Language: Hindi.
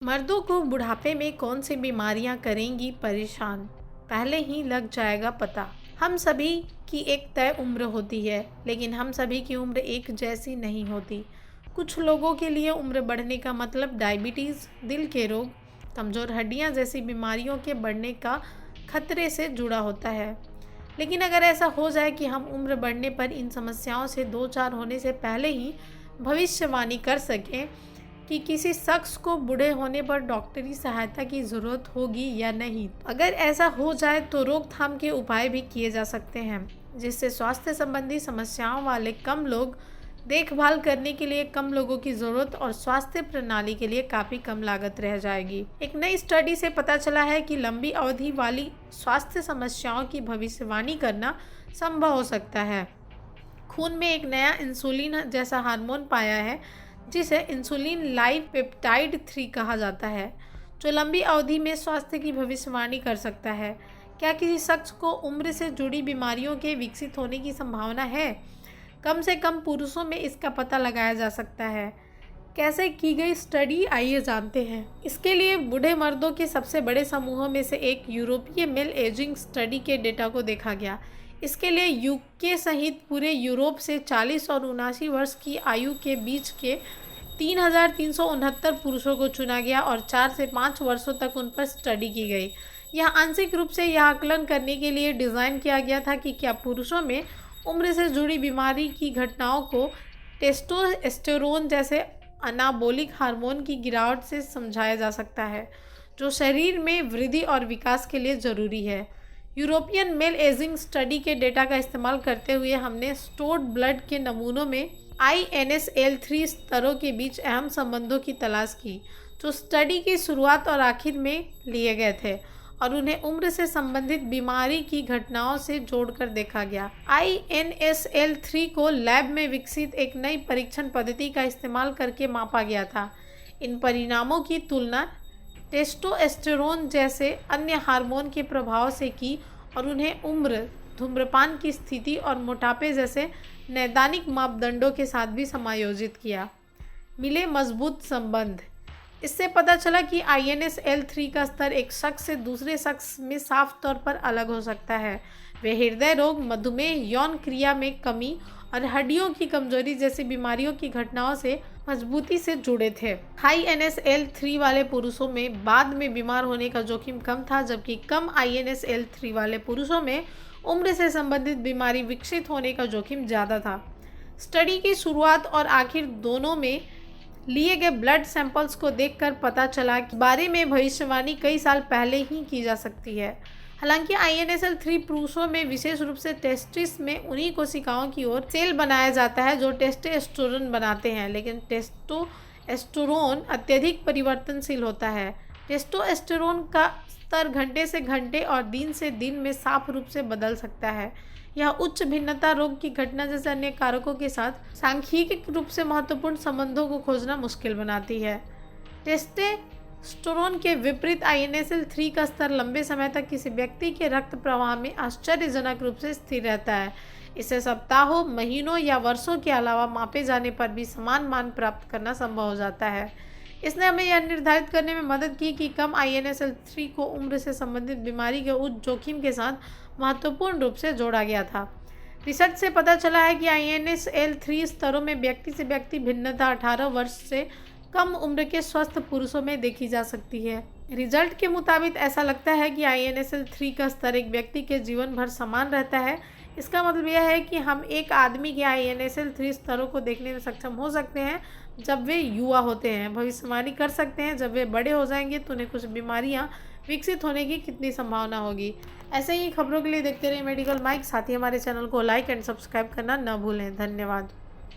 मर्दों को बुढ़ापे में कौन सी बीमारियां करेंगी परेशान, पहले ही लग जाएगा पता। हम सभी की एक तय उम्र होती है, लेकिन हम सभी की उम्र एक जैसी नहीं होती। कुछ लोगों के लिए उम्र बढ़ने का मतलब डायबिटीज़, दिल के रोग, कमज़ोर हड्डियां जैसी बीमारियों के बढ़ने का खतरे से जुड़ा होता है। लेकिन अगर ऐसा हो जाए कि हम उम्र बढ़ने पर इन समस्याओं से दो चार होने से पहले ही भविष्यवाणी कर सकें कि किसी शख्स को बूढ़े होने पर डॉक्टरी सहायता की ज़रूरत होगी या नहीं, अगर ऐसा हो जाए तो रोकथाम के उपाय भी किए जा सकते हैं, जिससे स्वास्थ्य संबंधी समस्याओं वाले कम लोग देखभाल करने के लिए कम लोगों की ज़रूरत और स्वास्थ्य प्रणाली के लिए काफ़ी कम लागत रह जाएगी। एक नई स्टडी से पता चला है कि लंबी अवधि वाली स्वास्थ्य समस्याओं की भविष्यवाणी करना संभव हो सकता है। खून में एक नया इंसुलिन जैसा हार्मोन पाया है, जिसे इंसुलिन लाइव पेप्टाइड 3 कहा जाता है, जो लंबी अवधि में स्वास्थ्य की भविष्यवाणी कर सकता है। क्या किसी शख्स को उम्र से जुड़ी बीमारियों के विकसित होने की संभावना है? कम से कम पुरुषों में इसका पता लगाया जा सकता है। कैसे की गई स्टडी, आइए जानते हैं। इसके लिए बूढ़े मर्दों के सबसे बड़े समूहों में से एक यूरोपीय मेल एजिंग स्टडी के डेटा को देखा गया। इसके लिए यूके सहित पूरे यूरोप से 40 और 79 वर्ष की आयु के बीच के 3,369 पुरुषों को चुना गया और 4 से 5 वर्षों तक उन पर स्टडी की गई। यह आंशिक रूप से यह आकलन करने के लिए डिज़ाइन किया गया था कि क्या पुरुषों में उम्र से जुड़ी बीमारी की घटनाओं को टेस्टोस्टेरोन जैसे अनाबोलिक हार्मोन की गिरावट से समझाया जा सकता है, जो शरीर में वृद्धि और विकास के लिए ज़रूरी है। यूरोपियन मेल एजिंग स्टडी के डेटा का इस्तेमाल करते हुए हमने स्टोर्ड ब्लड के नमूनों में INSL3 स्तरों के बीच अहम संबंधों की तलाश की, जो स्टडी की शुरुआत और आखिर में लिए गए थे, और उन्हें उम्र से संबंधित बीमारी की घटनाओं से जोड़कर देखा गया। INSL3 को लैब में विकसित एक नई परीक्षण पद्धति का इस्तेमाल करके मापा गया था। इन परिणामों की तुलना टेस्टोस्टेरोन जैसे अन्य हार्मोन के प्रभाव से की और उन्हें उम्र, धूम्रपान की स्थिति और मोटापे जैसे नैदानिक मापदंडों के साथ भी समायोजित किया। मिले मजबूत संबंध। इससे पता चला कि INSL3 का स्तर एक शख्स से दूसरे शख्स में साफ तौर पर अलग हो सकता है। वे हृदय रोग, मधुमेह, यौन क्रिया में कमी और हड्डियों की कमजोरी जैसी बीमारियों की घटनाओं से मजबूती से जुड़े थे। हाई INSL3 वाले पुरुषों में बाद में बीमार होने का जोखिम कम था, जबकि कम INSL3 वाले पुरुषों में उम्र से संबंधित बीमारी विकसित होने का जोखिम ज़्यादा था। स्टडी की शुरुआत और आखिर दोनों में लिए गए ब्लड सैंपल्स को देखकर पता चला कि बारे में भविष्यवाणी कई साल पहले ही की जा सकती है। हालांकि INSL3 पुरुषों में विशेष रूप से टेस्टिस में उन्हीं कोशिकाओं की ओर सेल बनाया जाता है जो टेस्टोस्टेरोन बनाते हैं, लेकिन टेस्टोस्टेरोन अत्यधिक परिवर्तनशील होता है। टेस्टोस्टेरोन का स्तर घंटे से घंटे और दिन से दिन में साफ रूप से बदल सकता है। यह उच्च भिन्नता रोग की घटना जैसे अन्य कारकों के साथ सांख्यिकीय रूप से महत्वपूर्ण संबंधों को खोजना मुश्किल बनाती है। टेस्टोस्टेरोन के विपरीत INSL3 का स्तर लंबे समय तक किसी व्यक्ति के रक्त प्रवाह में आश्चर्यजनक रूप से स्थिर रहता है। इसे सप्ताहों, महीनों या वर्षों के अलावा मापे जाने पर भी समान मान प्राप्त करना संभव हो जाता है। इसने हमें यह निर्धारित करने में मदद की कि कम INSL3 को उम्र से संबंधित बीमारी के उच्च जोखिम के साथ महत्वपूर्ण रूप से जोड़ा गया था। रिसर्च से पता चला है कि INSL3 स्तरों में व्यक्ति से व्यक्ति भिन्नता 18 वर्ष से कम उम्र के स्वस्थ पुरुषों में देखी जा सकती है। रिजल्ट के मुताबिक ऐसा लगता है कि INSL3 का स्तर एक व्यक्ति के जीवन भर समान रहता है। इसका मतलब यह है कि हम एक आदमी के INSL3 स्तरों को देखने में सक्षम हो सकते हैं जब वे युवा होते हैं, भविष्यवाणी कर सकते हैं जब वे बड़े हो जाएंगे तो उन्हें कुछ बीमारियां विकसित होने की कितनी संभावना होगी। ऐसे ही खबरों के लिए देखते रहिए मेडिकल माइक। साथ ही हमारे चैनल को लाइक एंड सब्सक्राइब करना न भूलें। धन्यवाद।